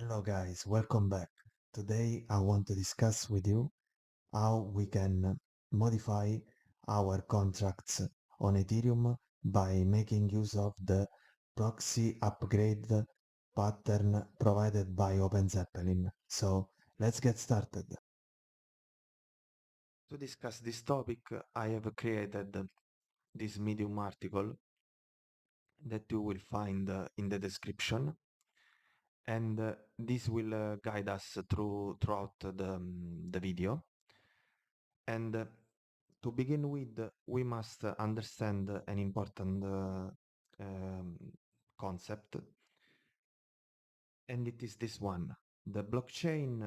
Hello guys, welcome back. Today I want to discuss with you how we can modify our contracts on Ethereum by making use of the proxy upgrade pattern provided by OpenZeppelin. So let's get started. To discuss this topic, I have created this Medium article that you will find in the description, and this will guide us throughout the video. And to begin with, we must understand an important um, concept, and it is this one. The blockchain,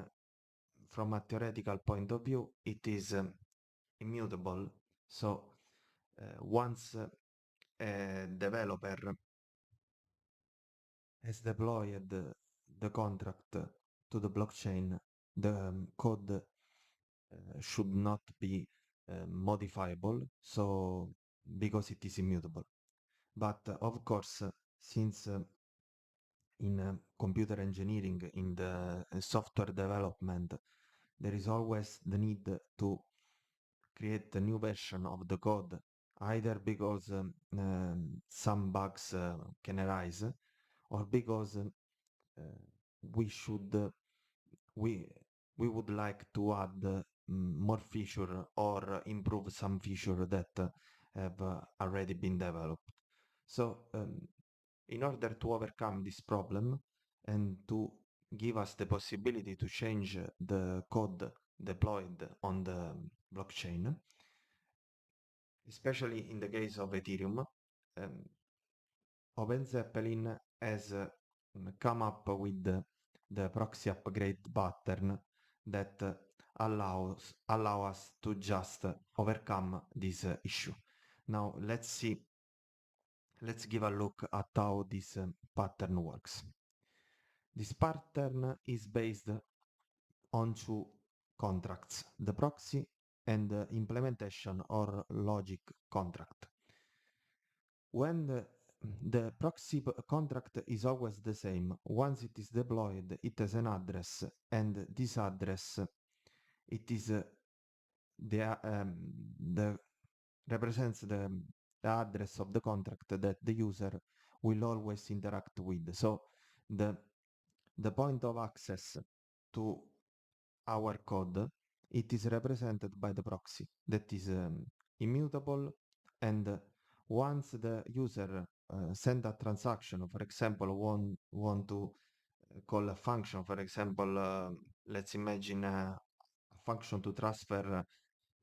from a theoretical point of view, it is immutable. So once a developer has deployed the contract to the blockchain, the code should not be modifiable, so because it is immutable. But of course, since in computer engineering, in the software development, there is always the need to create a new version of the code, either because some bugs can arise, or because we should we we would like to add more feature or improve some feature that have already been developed. So in order to overcome this problem and to give us the possibility to change the code deployed on the blockchain, especially in the case of Ethereum, um, OpenZeppelin has come up with the proxy upgrade pattern that allow us to just overcome this issue. Now let's give a look at how this pattern works. This pattern is based on two contracts, the proxy and the implementation or logic contract. When the proxy contract is always the same, once it is deployed, it has an address, and this address, it is the represents the address of the contract that the user will always interact with. So the the point of access to our code, it is represented by the proxy that is immutable, and once the user send a transaction, for example, want to call a function, for example, let's imagine a function to transfer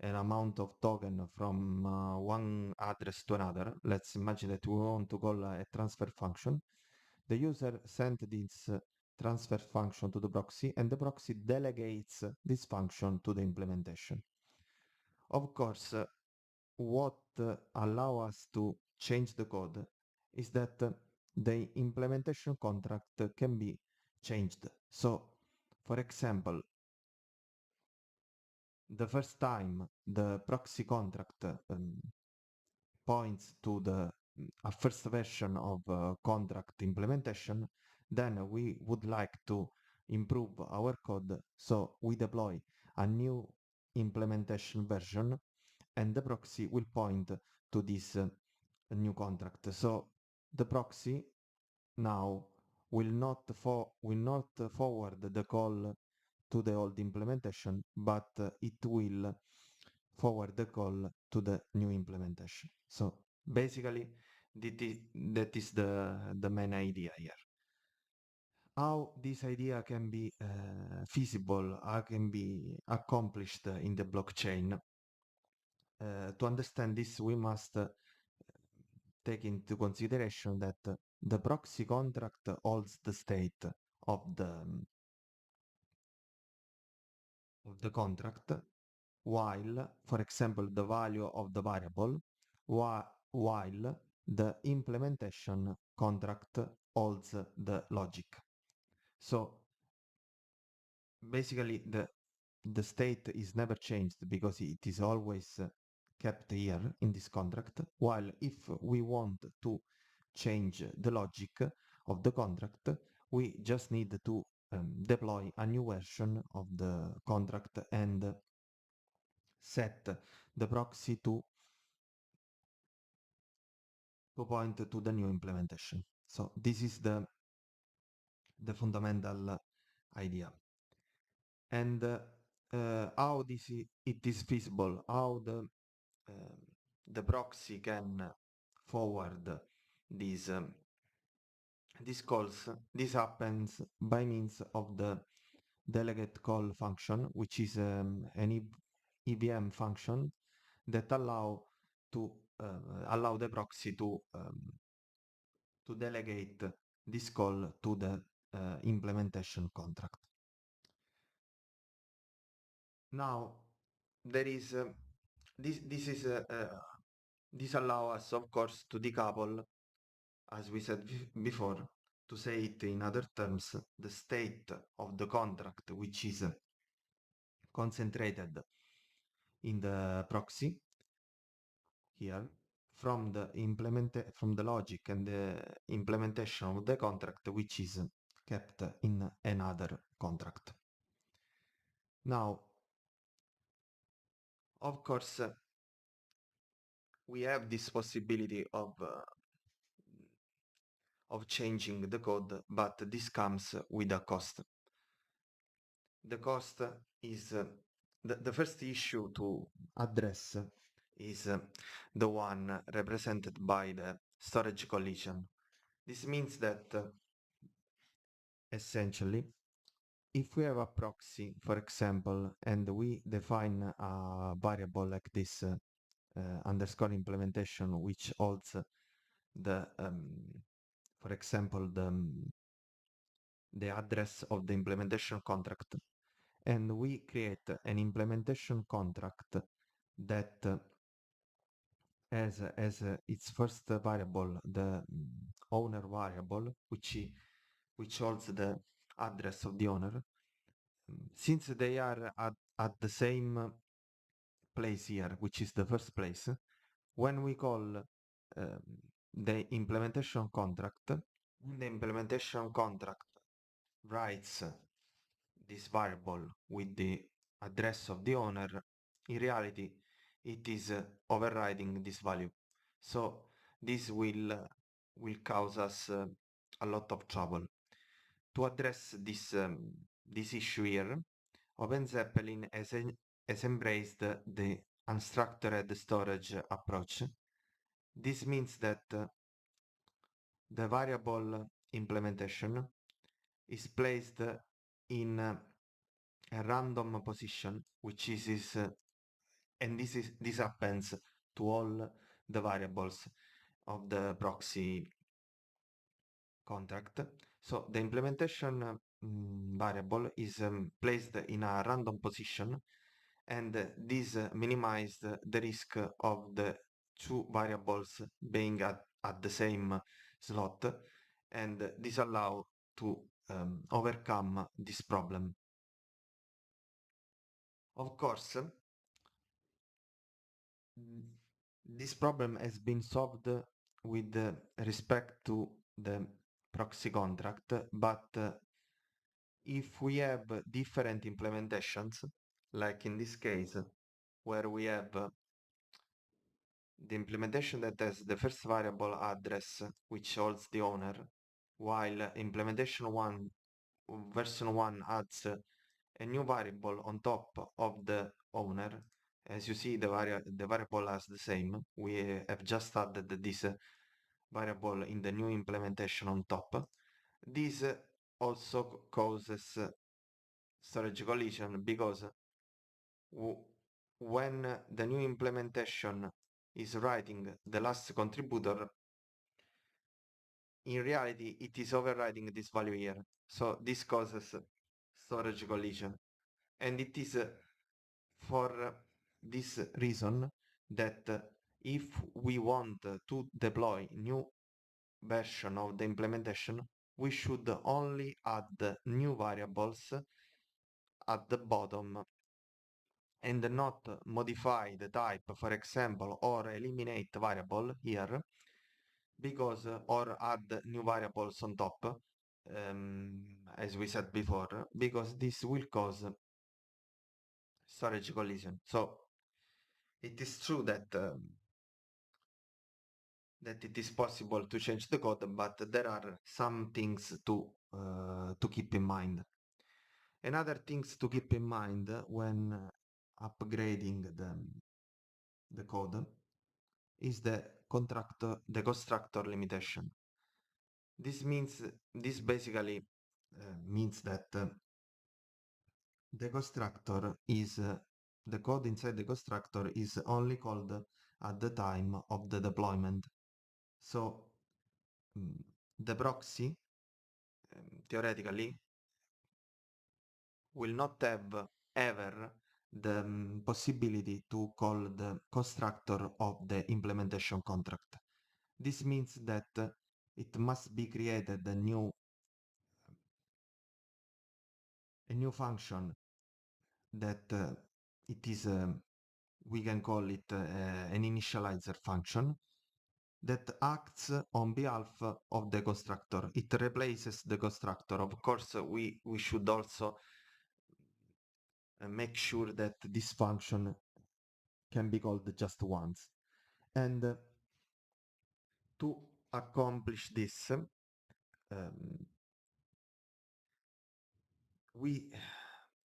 an amount of token from one address to another. Let's imagine that we want to call a transfer function. The user sent this transfer function to the proxy, and the proxy delegates this function to the implementation. Of course, what allow us to change the code is that the implementation contract can be changed. So, for example, the first time the proxy contract points to the a first version of contract implementation, then we would like to improve our code, so we deploy a new implementation version, and the proxy will point to this new contract. So the proxy now will not forward the call to the old implementation, but it will forward the call to the new implementation. So basically, that is the main idea here. How this idea can be feasible, how can be accomplished in the blockchain. To understand this, we must take into consideration that the proxy contract holds the state of the contract, while, for example, the value of the variable, while the implementation contract holds the logic. So basically, the state is never changed because it is always kept here in this contract, while if we want to change the logic of the contract, we just need to deploy a new version of the contract and set the proxy to point to the new implementation. So this is the fundamental idea. And how it is feasible, how the proxy can forward these these calls. This happens by means of the delegate call function, which is an EVM function that allow the proxy to delegate this call to the implementation contract. Now there is this allow us, of course, to decouple, as we said before, to say it in other terms, the state of the contract, which is concentrated in the proxy here, from the logic and the implementation of the contract, which is kept in another contract. Now, of course, we have this possibility of changing the code, but this comes with a cost. The cost is the first issue to address is the one represented by the storage collision. This means that essentially, if we have a proxy, for example, and we define a variable like this underscore implementation, which holds for example, the address of the implementation contract, and we create an implementation contract that as its first variable the owner variable, which holds the address of the owner. Since they are at the same place here, which is the first place, when we call the implementation contract, the implementation contract writes this variable with the address of the owner, in reality it is overriding this value. So this will cause us a lot of trouble. To address this issue here, OpenZeppelin has embraced the unstructured storage approach. This means that the variable implementation is placed in a random position, which is and this happens to all the variables of the proxy contract. So the implementation variable is placed in a random position, and this minimizes the risk of the two variables being at the same slot, and this allows to overcome this problem. Of course, this problem has been solved with respect to the proxy contract, but if we have different implementations, like in this case, where we have the implementation that has the first variable address, which holds the owner, while implementation 1, version 1 adds a new variable on top of the owner. As you see, the variable is the same. We have just added this variable in the new implementation on top. This also causes storage collision because when the new implementation is writing the last contributor, in reality it is overriding this value here. So this causes storage collision. And it is for this reason that if we want to deploy new version of the implementation, we should only add new variables at the bottom and not modify the type, for example, or eliminate variable here, because or add new variables on top, as we said before, because this will cause storage collision. So it is true that it is possible to change the code, but there are some things to keep in mind. Another things to keep in mind when upgrading the code is the constructor limitation. This basically means that the constructor is the code inside the constructor is only called at the time of the deployment. So mm, the proxy theoretically will not have ever the possibility to call the constructor of the implementation contract. This means that it must be created a new function that it is we can call it an initializer function that acts on behalf of the constructor. It replaces the constructor. Of course, we should also make sure that this function can be called just once. And to accomplish this,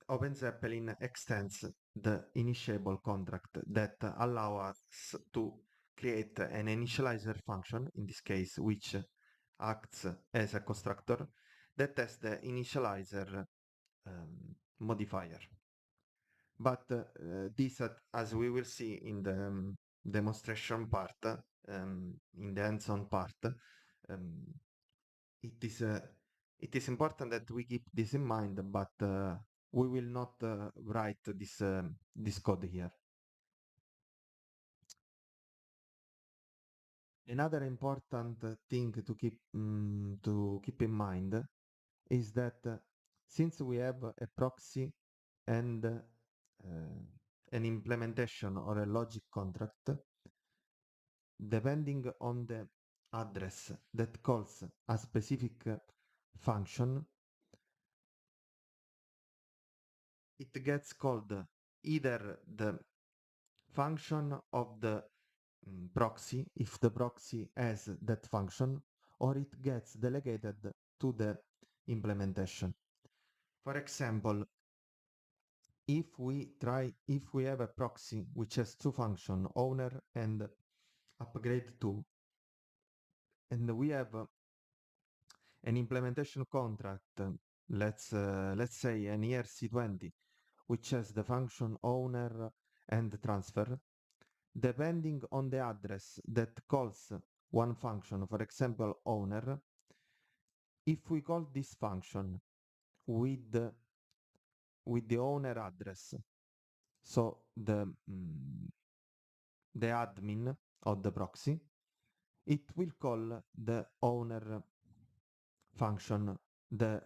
OpenZeppelin extends the initiable contract that allow us to create an initializer function, in this case, which acts as a constructor that has the initializer modifier. But this, as we will see in the demonstration part, in the hands-on part, it is important that we keep this in mind, but we will not write this code here. Another important thing to keep in mind is that since we have a proxy and an implementation or a logic contract, depending on the address that calls a specific function, it gets called either the function of the proxy, if the proxy has that function, or it gets delegated to the implementation. For example, if we have a proxy which has two functions, owner and upgrade to, and we have an implementation contract, let's say an ERC20, which has the function owner and transfer, depending on the address that calls one function, for example, owner, if we call this function with the owner address, so the admin of the proxy, it will call the owner function the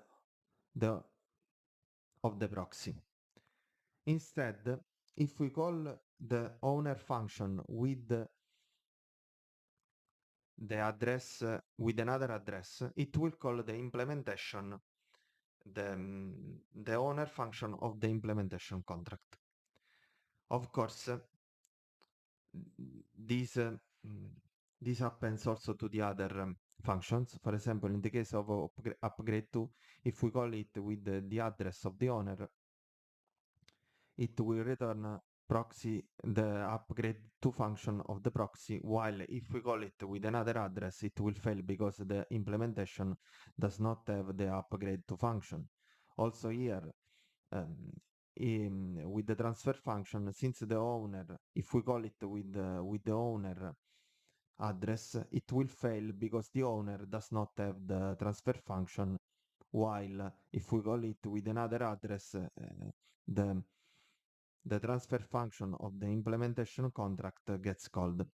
of the proxy. Instead, if we call the owner function with the address with another address, it will call the implementation the owner function of the implementation contract. Of course, this this happens also to the other functions. For example, in the case of upgrade to, if we call it with the address of the owner, it will return proxy the upgrade to function of the proxy, while if we call it with another address, it will fail because the implementation does not have the upgrade to function. Also here, with the transfer function, since the owner, if we call it with the owner address, it will fail because the owner does not have the transfer function, while if we call it with another address, the transfer function of the implementation contract gets called.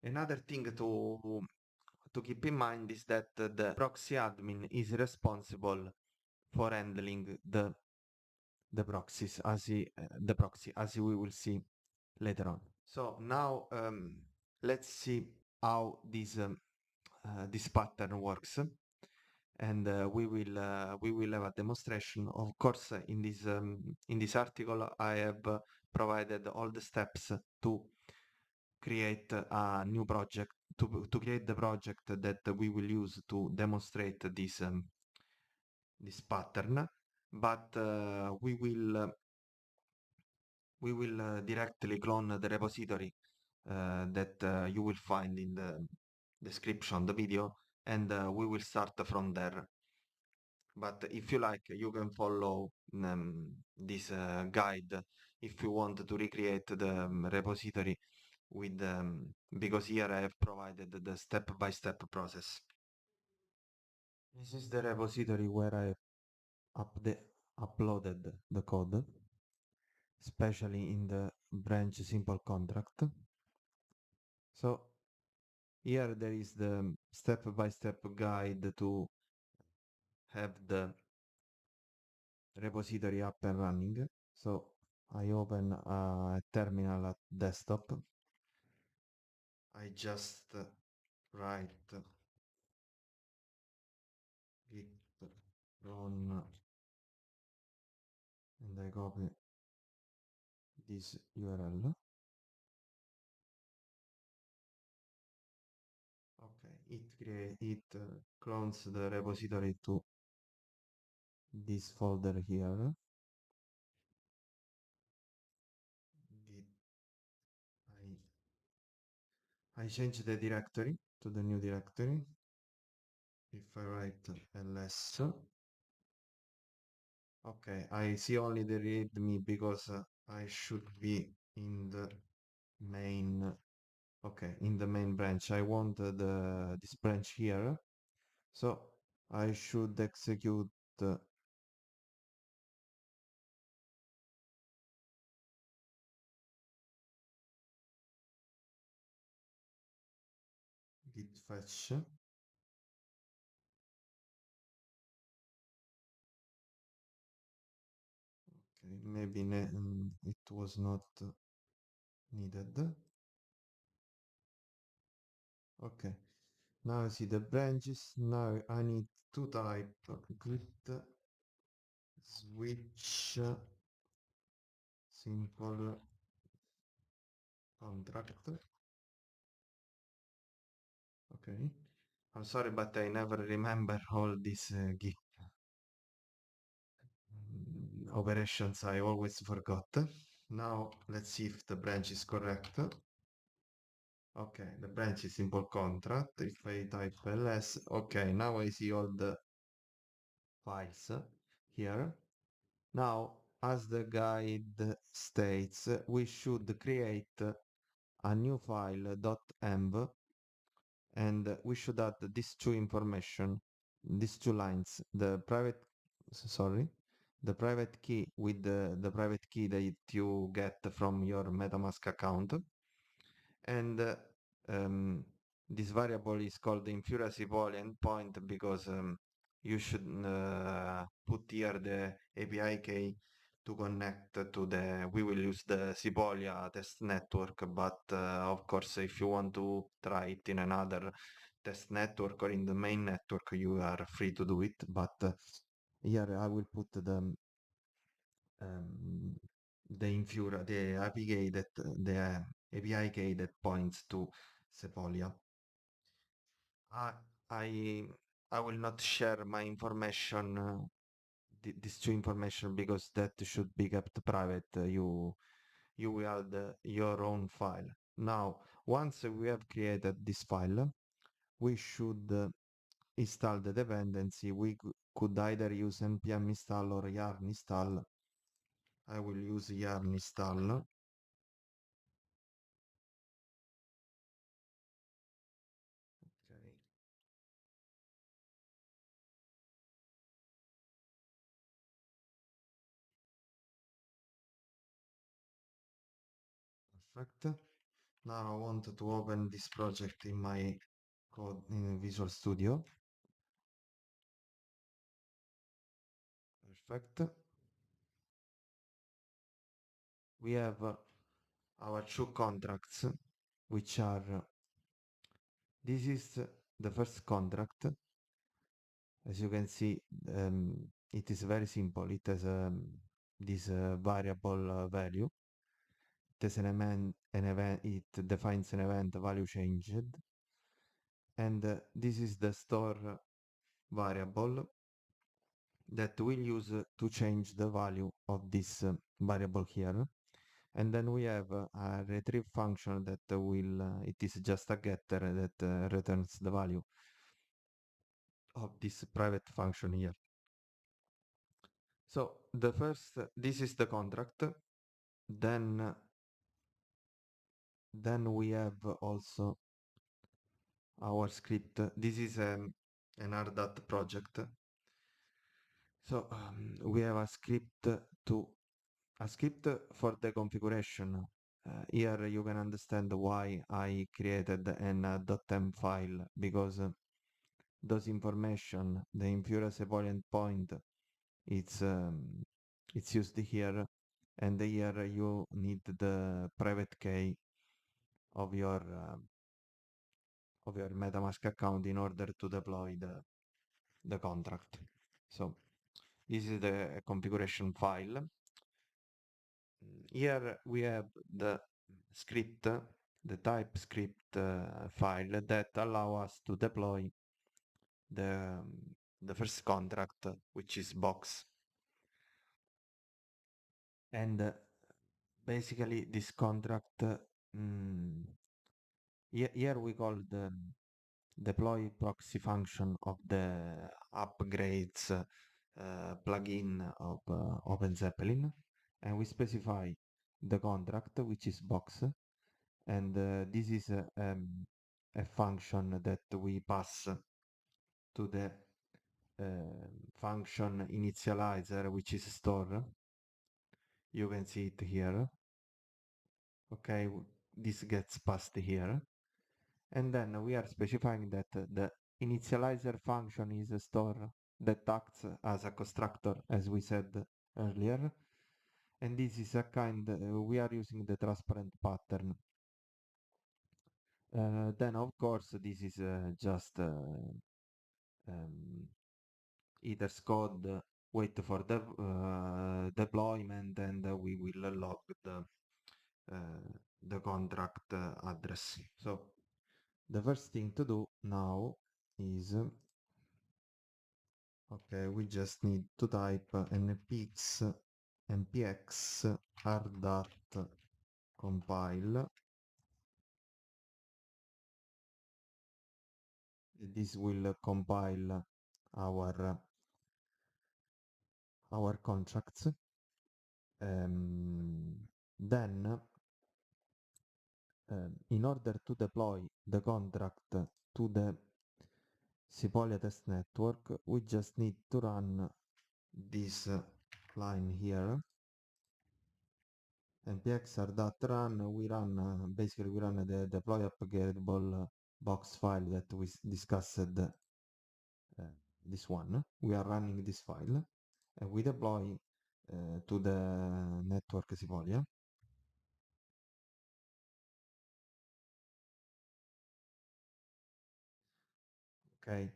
Another thing to keep in mind is that the proxy admin is responsible for handling the proxies the proxy, as we will see later on. So now let's see how this pattern works. and we will have a demonstration. Of course, in this article, I have provided all the steps to create a new project to create the project that we will use to demonstrate this pattern, but we will directly clone the repository that you will find in the description of the video, and we will start from there. But if you like, you can follow this guide if you want to recreate the repository with because here I have provided the step-by-step process. This is the repository where I uploaded the code, especially in the branch simple contract. So here there is the step-by-step guide to have the repository up and running. So I open a terminal at desktop. I just write git run and I copy this URL. Okay, it clones the repository to this folder here. Git, I change the directory to the new directory. If I write ls, okay, I see only the readme because I should be in the main, okay, in the main branch. I want this branch here, so I should execute git fetch. Okay, maybe it was not needed. Okay, now I see the branches. Now I need to type git switch simple contract. Okay, I'm sorry, but I never remember all these git operations. I always forgot. Now let's see if the branch is correct. Okay, the branch is simple contract. If I type ls, okay, now I see all the files here. Now, as the guide states, we should create a new file .env, and we should add these two information, these two lines, the private key with the private key that you get from your MetaMask account, and this variable is called the Infura Sipolia endpoint because you should put here the API key to connect to we will use the Sipolia test network, but of course, if you want to try it in another test network or in the main network, you are free to do it. But here I will put um, the Infura, the API key that points to Sepolia. I I I will not share my information, these two information because that should be kept private. You will add your own file. Now, once we have created this file, we should install the dependency. We could either use npm install or yarn install. I will use yarn install. Okay. Perfect. Now I want to open this project in my code in Visual Studio. Perfect. We have our two contracts, which are this is the first contract As you can see, it is very simple. It has this variable value. It has an event. It defines an event value changed, and this is the store variable that we'll use to change the value of this variable here. And then we have a retrieve function that it is just a getter that returns the value of this private function here. So this is the contract. Then, then we have also our script. This is an RDAT project. So we have a script for the configuration. Here you can understand why I created an .m file because those information, the infurious ebullient point, it's um, it's used here, and here you need the private key of your MetaMask account in order to deploy the contract. So this is the configuration file. Here we have the script, the TypeScript file that allow us to deploy the, the first contract, which is box. And basically this contract, here we call the deploy proxy function of the upgrades plugin of OpenZeppelin, and we specify the contract, which is box, and this is a function that we pass to the function initializer, which is store. You can see it here. Okay, this gets passed here. And then we are specifying that the initializer function is a store that acts as a constructor, as we said earlier. And this is a we are using the transparent pattern. Then, of course, this is just um, ithers code, wait for the deployment, and we will log the contract address. So the first thing to do now is, okay, we just need to type npx rdat compile. This will compile our contracts. Then, in order to deploy the contract to the Sepolia test network, we just need to run this line here. npx_run, basically we run the deploy upgradable box file that we discussed, this one. We are running this file, and we deploy to the network Sepolia. Okay,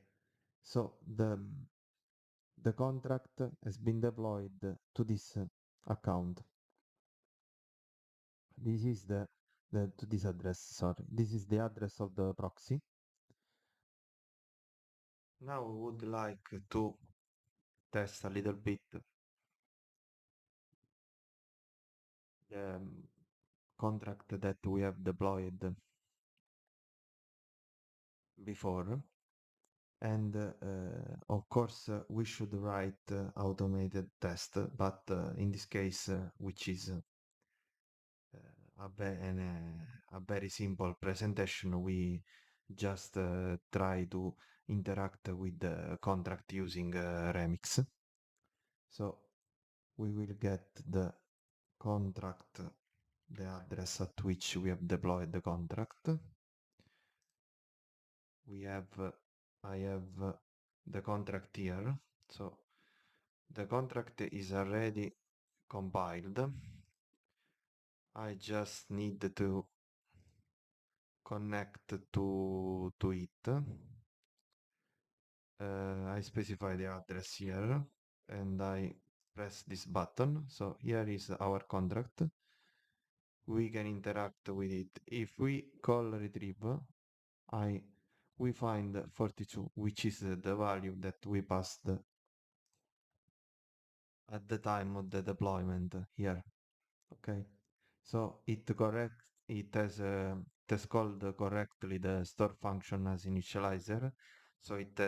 so the contract has been deployed to this account. This is to this address, sorry. This is the address of the proxy. Now we would like to test a little bit the contract that we have deployed before. And of course, we should write automated test, but in this case, which is a very simple presentation, we just try to interact with the contract using Remix. So we will get the contract, the address at which we have deployed the contract. I have the contract here. So the contract is already compiled. I just need to connect to it. I specify the address here and I press this button. So here is our contract. We can interact with it. If we call retrieve, I we find 42, which is the value that we passed at the time of the deployment here. Okay, so it has called correctly the store function as initializer. So it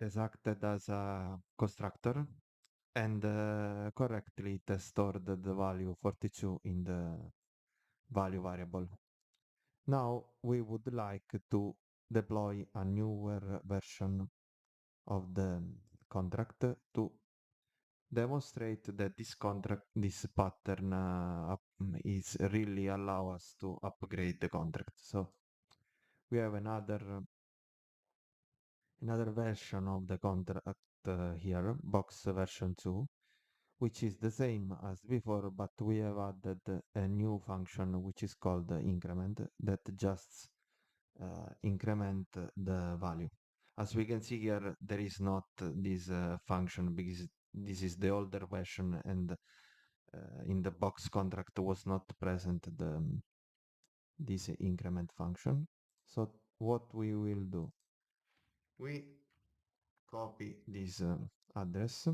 has acted as a constructor and correctly it has stored the value 42 in the value variable. Now we would like to deploy a newer version of the contract to demonstrate that this pattern is really allow us to upgrade the contract. So we have another version of the contract here, box version 2, which is the same as before, but we have added a new function which is called increment that just increment the value. As we can see here, there is not this function because this is the older version and in the box contract was not present this increment function. So what we will do, we copy this address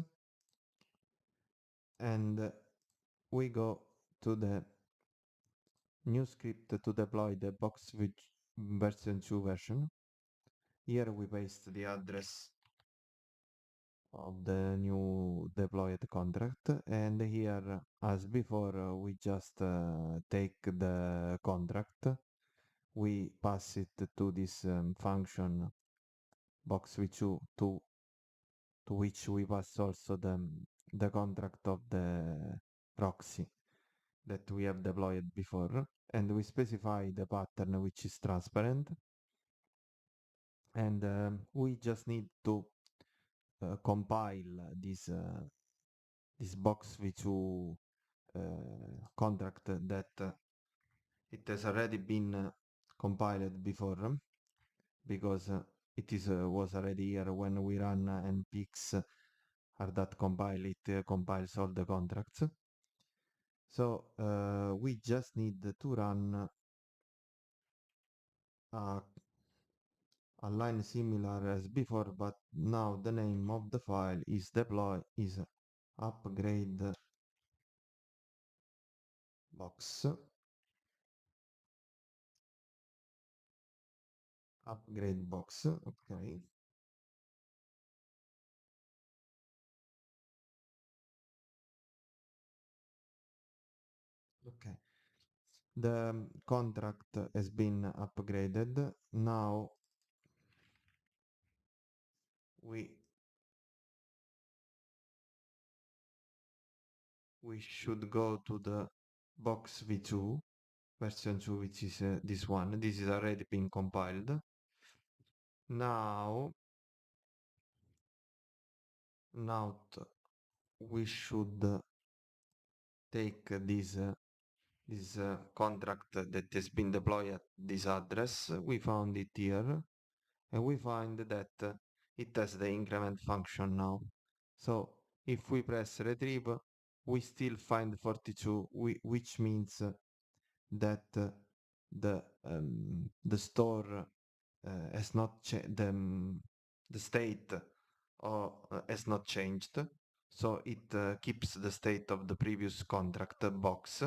and we go to the new script to deploy the box with version 2 version. Here we paste the address of the new deployed contract and here as before we just take the contract, we pass it to this function box with 2 to which we pass also the contract of the proxy that we have deployed before and we specify the pattern which is transparent and we just need to compile this box v2 contract that it has already been compiled before because it is was already here when we run npx r.compile it compiles all the contracts. So we just need to run a a line similar as before, but now the name of the file is upgrade box okay. Okay, the contract has been upgraded. Now we we should go to the box v2 version 2, which is this one. This is already been compiled. Now we should take this contract that has been deployed at this address. We found it here and we find that it has the increment function now. So if we press retrieve, we still find 42, which means that the store has not the state has not changed. So it keeps the state of the previous contract box.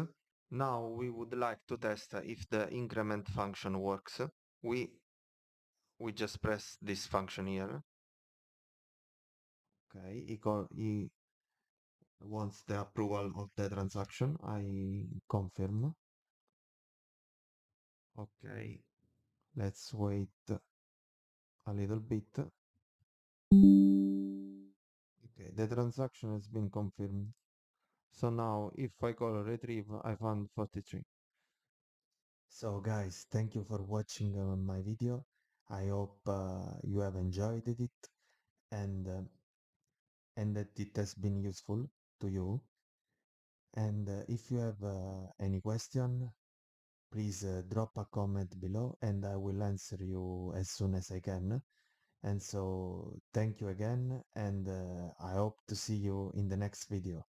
Now we would like to test if the increment function works. We we just press this function here. Okay, he wants the approval of the transaction. I confirm. Okay, let's wait a little bit. Okay, the transaction has been confirmed. So now if I call retrieve, I found 43. So guys, thank you for watching my video. I hope you have enjoyed it and uh, and that it has been useful to you. And if you have any question, please drop a comment below and I will answer you as soon as I can. And so thank you again, and I hope to see you in the next video.